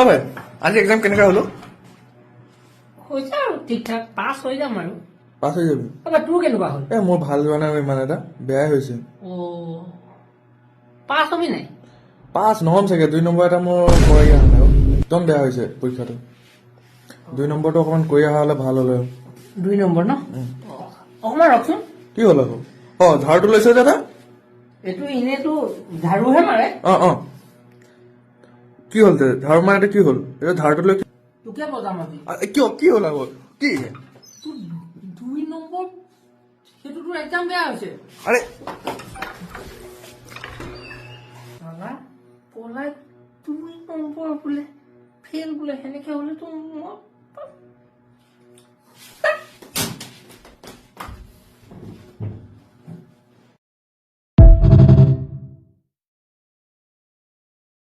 অ ভাই আজি এক্সাম কেনেকুৱা হলো হৈছে আৰু ঠিক ঠাক পাছ হৈ যাম আৰু পাছ হৈ যাবি তোৰ কেনেকুৱা হ'ল মোৰ ভাল যোৱা নাই ইমান এটা বেয়াই হৈছে পাছ হবি নাই পাছ নহ'ম চাগে 2 নম্বৰ এটা মোৰ কৰি অহা নাই একদম বেয়া হৈছে পৰীক্ষাটো 2 নম্বৰটো অকণমান কৰি অহা হ'লে ভাল হ'লে 2 নম্বৰ ন অকণমান ৰখচোন কি হ'ল আকৌ ঝাৰুটো লৈছে যে এইটো এনেইতো ঝাৰুহে মাৰে কি হ'ল ঝাৰু মাৰোতে কি হ'ল এতিয়া ঝাৰুটো লৈ তোকে বজাম আজি কিয় কি হ'ল আকৌ কি তোৰ 2 নম্বৰ সেইটো তোৰ একদম বেয়া হৈছে আৰে পলাই 2 নম্বৰ বোলে ফেল বোলে সেনেকে হ'লেতো মই